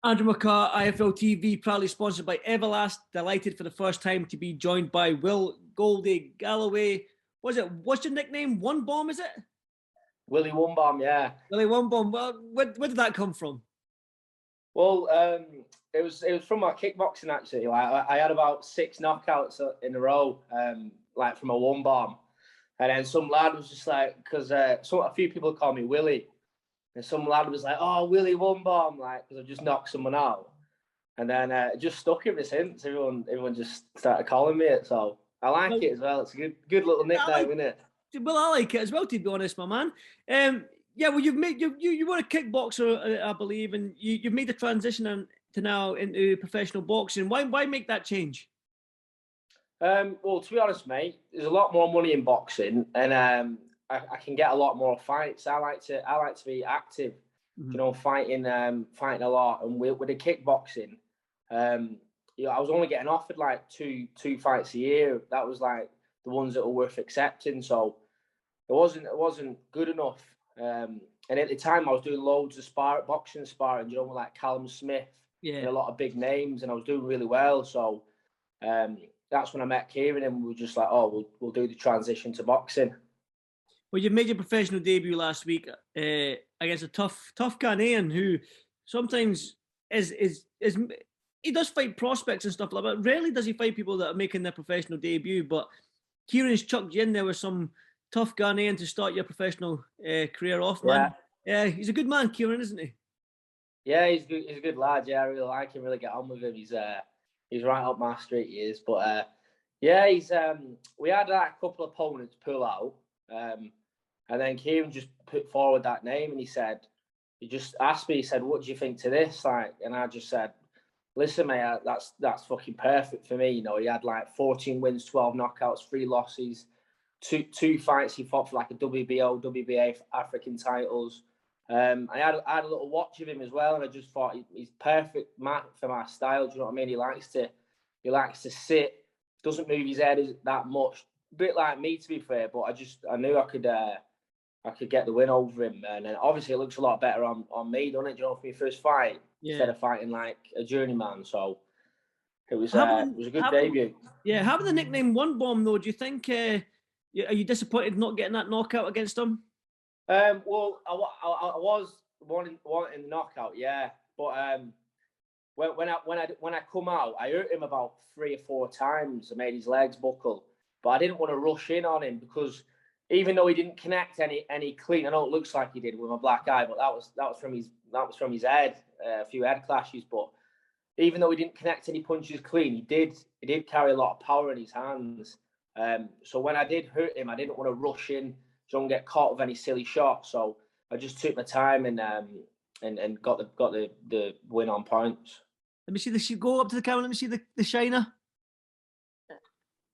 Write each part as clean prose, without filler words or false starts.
Andrew McCART, IFL TV, proudly sponsored by Everlast. Delighted for the first time to be joined by Goldie-Galloway. What's your nickname? One Bomb, is it? Willie One Bomb, yeah. Willie One Bomb. Well, where did that come from? Well, it was from my kickboxing actually. Like I had about 6 knockouts in a row, like from a one bomb, and then some lad was just like, because a few people call me Willie, and some lad was like, "Oh, Willie One Bomb," like because I just knocked someone out, and then it just stuck ever since. Everyone just started calling me it, so I like it as well. It's a good little nickname, isn't it? Well, I like it as well, to be honest, my man. Yeah, well, you've made you were a kickboxer, I believe, and you've made the transition to now into professional boxing. Why make that change? Well, to be honest, mate, there's a lot more money in boxing, and I can get a lot more fights. I like to be active, you know, fighting a lot. And with the kickboxing, you know, I was only getting offered like two fights a year. That was like the ones that were worth accepting. So it wasn't good enough. And at the time, I was doing loads of boxing sparring, you know, like Callum Smith, and a lot of big names, and I was doing really well. So that's when I met Kieran, and we were just like, oh, we'll do the transition to boxing. Well, you made your professional debut last week against a tough Ghanaian who sometimes is he does fight prospects and stuff like that. But rarely does he fight people that are making their professional debut. But Kieran's chucked you in there with some tough Ghanaian to start your professional career off, man. Yeah, he's a good man, Kieran, isn't he? Yeah, he's good. He's a good lad. Yeah, I really like him. Really get on with him. He's right up my street. He is. But yeah, he's we had a couple of opponents pull out, and then Kieran just put forward that name, and he just asked me. He said, "What do you think to this?" Like, and I just said, "Listen, mate, that's fucking perfect for me." You know, he had like 14 wins, 12 knockouts, 3 losses, two fights he fought for like a WBO, WBA African titles. I had a little watch of him as well, and I just thought he's perfect for my style. Do you know what I mean? He likes to sit, doesn't move his head that much. A bit like me, to be fair, but I knew I could get the win over him, and then obviously it looks a lot better on me, doesn't it? Do you know, for my first fight, instead of fighting like a journeyman. So it was a good debut. Yeah, having the nickname One Bomb though, do you think are you disappointed not getting that knockout against him? Well, I was wanting the knockout, yeah, but when I come out, I hurt him about 3 or 4 times. I made his legs buckle, but I didn't want to rush in on him because even though he didn't connect any clean, I know it looks like he did with my black eye, but that was from his head, a few head clashes. But even though he didn't connect any punches clean, he did carry a lot of power in his hands. So when I did hurt him, I didn't want to rush in, don't get caught with any silly shots. So I just took my time and got the win on points. Let me see the go up to the camera. Let me see the shiner.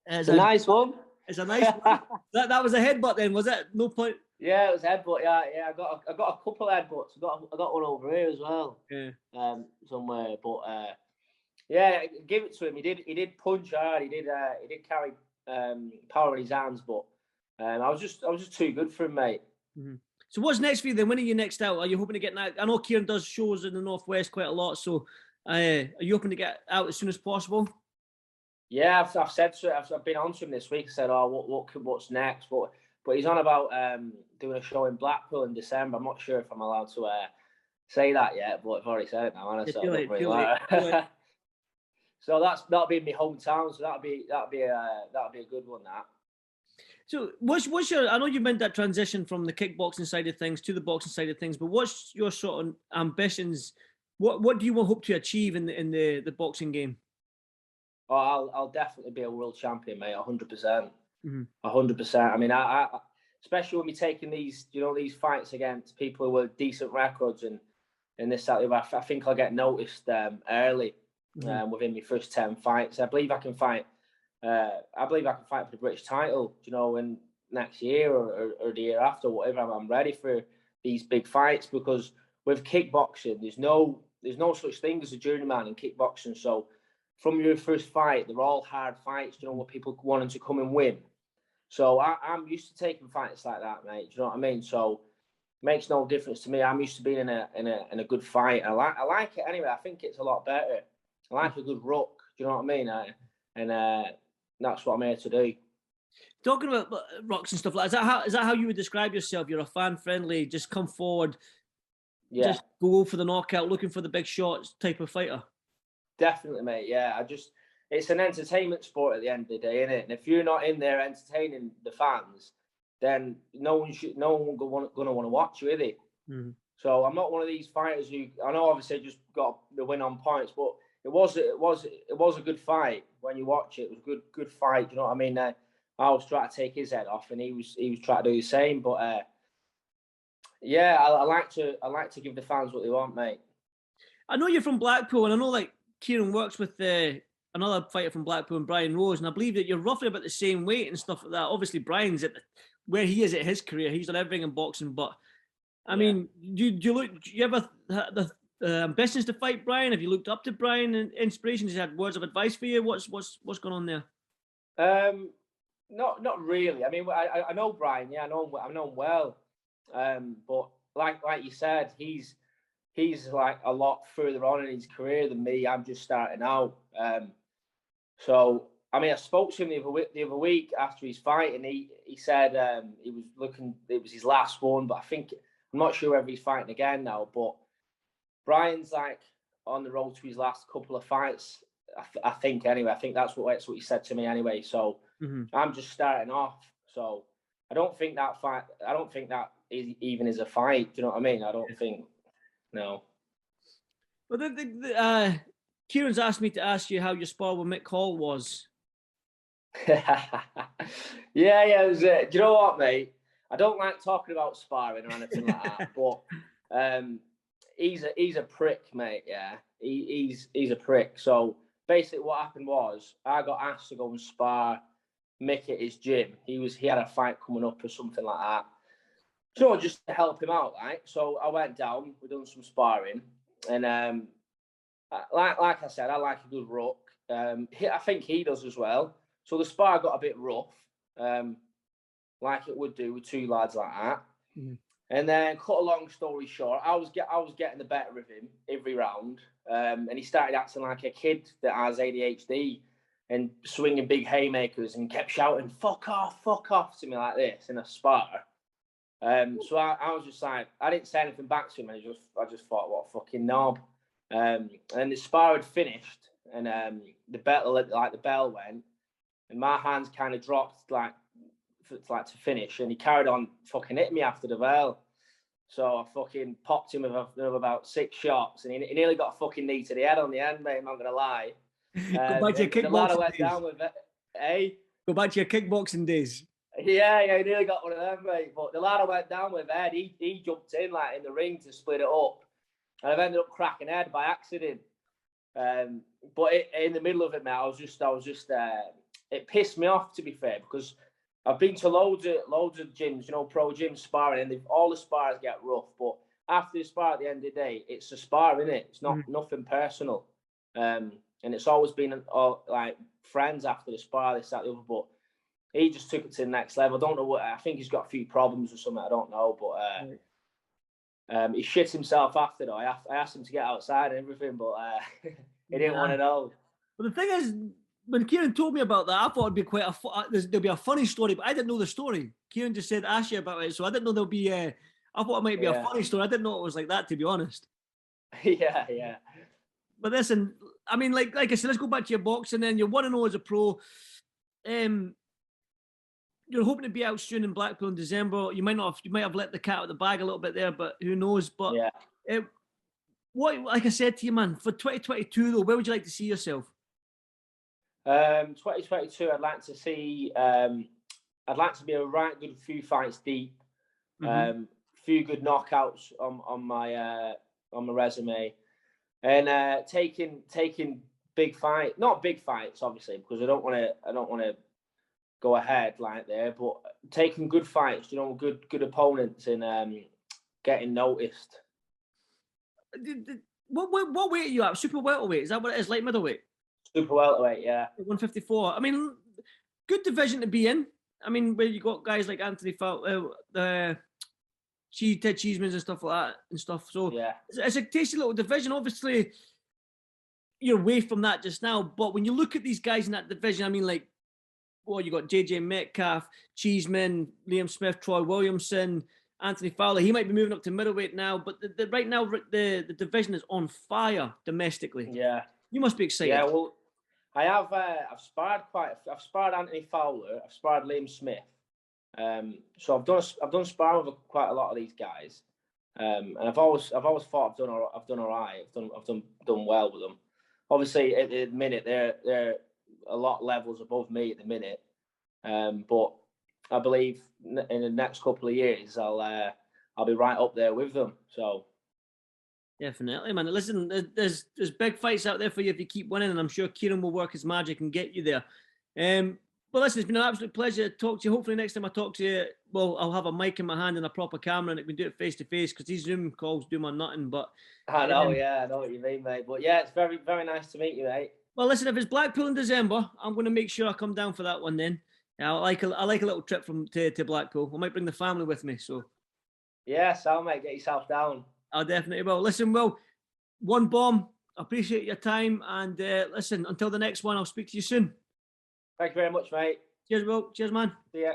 It's a nice one. It's a nice one. That was a headbutt then, was it? No point. Yeah, it was a headbutt. Yeah. I got a couple of headbutts. I got one over here as well. Yeah. Somewhere, but yeah, give it to him. He did punch hard. He did carry power in his hands, but I was just too good for him, mate. Mm-hmm. So what's next for you then? When are you next out? Are you hoping to get that? I know Kieran does shows in the Northwest quite a lot, so are you hoping to get out as soon as possible? Yeah, I've said to it. I've been on to him this week. I said, "Oh, what's next?" But he's on about doing a show in Blackpool in December. I'm not sure if I'm allowed to say that yet, but I've already said it now. So that'll be in my hometown. So that'll be a good one. That. So what's your? I know you meant that transition from the kickboxing side of things to the boxing side of things, but what's your sort of ambitions? What do you hope to achieve in the boxing game? Oh, I'll definitely be a world champion, mate. 100%. 100%. I mean, I especially when we're taking these fights against people with decent records and this that. I think I'll get noticed early within my first 10 fights. I believe I can fight. I believe I can fight for the British title, in next year or the year after, whatever. I'm ready for these big fights because with kickboxing, there's no such thing as a journeyman in kickboxing. So from your first fight, they're all hard fights, with people wanting to come and win. So I'm used to taking fights like that, mate. Do you know what I mean? So makes no difference to me. I'm used to being in a good fight. I like it anyway. I think it's a lot better. I like a good ruck. Do you know what I mean? And that's what I'm here to do. Talking about rucks and stuff like that, is that how you would describe yourself? You're a fan friendly, just come forward, just go for the knockout, looking for the big shots type of fighter. Definitely, mate. Yeah, it's an entertainment sport at the end of the day, isn't it? And if you're not in there entertaining the fans, then no one going to want to watch you, is it? Mm-hmm. So I'm not one of these fighters who, I know obviously just got the win on points, but it was a good fight when you watch it. It was a good fight. You know what I mean? I was trying to take his head off, and he was trying to do the same. But yeah, I like to give the fans what they want, mate. I know you're from Blackpool, and I know like Kieran works with another fighter from Blackpool, and Brian Rose, and I believe that you're roughly about the same weight and stuff like that. Obviously, Brian's where he is at his career. He's done everything in boxing, but I mean, do you ever have the ambitions to fight Brian? Have you looked up to Brian and inspiration? Has he had words of advice for you? What's going on there? Not really. I mean, I know Brian. Yeah, I know him well. But like you said, he's like a lot further on in his career than me. I'm just starting out. So I mean, I spoke to him the other week after his fight, and he said he was looking. It was his last one, but I'm not sure whether he's fighting again now. But Brian's like on the road to his last couple of fights. I think anyway. I think that's what he said to me anyway. So I'm just starting off. So I don't think that even is a fight. Do you know what I mean? I don't think. No. Well, Kieran's asked me to ask you how your spar with Mick Hall was. Yeah. It was, do you know what, mate? I don't like talking about sparring or anything like that, but he's a prick, mate. Yeah, he's a prick. So basically, what happened was I got asked to go and spar Mick at his gym. He had a fight coming up or something like that. So just to help him out, right? So I went down. We done some sparring, and like I said, I like a good ruck. I think he does as well. So the spar got a bit rough, like it would do with two lads like that. Mm-hmm. And then, cut a long story short, I was getting the better of him every round, and he started acting like a kid that has ADHD and swinging big haymakers and kept shouting "fuck off" to me like this in a spar. So I was just like, I didn't say anything back to him, and I just thought, what a fucking knob. And the spar had finished, and the bell went, and my hands kind of dropped to finish, and he carried on fucking hitting me after the bell. So I fucking popped him with about 6 shots, and he nearly got a fucking knee to the head on the end, mate. I'm not gonna lie. Go back to your kickboxing days. Down with it. Hey? Go back to your kickboxing days. Yeah, he nearly got one of them, mate. But the lad I went down with, Ed, he jumped in like in the ring to split it up, and I've ended up cracking Ed by accident. But in the middle of it, mate, I was just it pissed me off, to be fair, because I've been to loads of gyms, pro gyms sparring, and all the spars get rough. But after the spar, at the end of the day, it's a spar, isn't it? It's not nothing personal. And it's always been like friends after the spar, this, that, the other. But he just took it to the next level. I don't know what. I think he's got a few problems or something. I don't know, but he shit himself after though. I asked him to get outside and everything, but he didn't want to know. But the thing is, when Kieran told me about that, I thought it'd be there'd be a funny story, but I didn't know the story. Kieran just said ask you about it, so I didn't know there'll be. I thought it might be a funny story. I didn't know it was like that, to be honest. Yeah. But listen, I mean, like I said, let's go back to your boxing. Then you're 1-0 as a pro. You're hoping to be out soon in Blackpool in December. You might have let the cat out of the bag a little bit there, but who knows? But like I said to you, man, for 2022 though, where would you like to see yourself? 2022, I'd like to see. I'd like to be a right good few fights deep, few good knockouts on my resume, and taking not big fights, obviously, because I don't want to go ahead like there, but taking good fights, good opponents, and getting noticed. What weight are you at? Super welterweight? Is that what it is? Light middleweight? Super welterweight, yeah. 154. I mean, good division to be in. I mean, where you got guys like Anthony Ted Cheesemans and stuff like that and stuff. So Yeah. it's a tasty little division. Obviously, you're away from that just now, but when you look at these guys in that division, I mean, like, well, you got JJ Metcalf, Cheeseman, Liam Smith, Troy Williamson, Anthony Fowler. He might be moving up to middleweight now, but right now the division is on fire domestically. Yeah. You must be excited. Yeah, well, I have. I've sparred Anthony Fowler. I've sparred Liam Smith. So I've done sparring with quite a lot of these guys, and I've always thought I've done all right. I've done well with them. Obviously, at the minute they're a lot levels above me at the minute, but I believe in the next couple of years I'll be right up there with them. So. Definitely, man. Listen, there's big fights out there for you if you keep winning, and I'm sure Kieran will work his magic and get you there. Well, listen, it's been an absolute pleasure to talk to you. Hopefully, next time I talk to you, well, I'll have a mic in my hand and a proper camera, and we can do it face to face because these Zoom calls do my nothing. But I know, I know what you mean, mate. But yeah, it's very, very nice to meet you, mate. Well, listen, if it's Blackpool in December, I'm going to make sure I come down for that one. Then I like a little trip to Blackpool. I might bring the family with me. So yeah, so mate, get yourself down. I definitely will. Listen, Will, one bomb. Appreciate your time. And listen, until the next one, I'll speak to you soon. Thank you very much, mate. Cheers, Will. Cheers, man. See ya.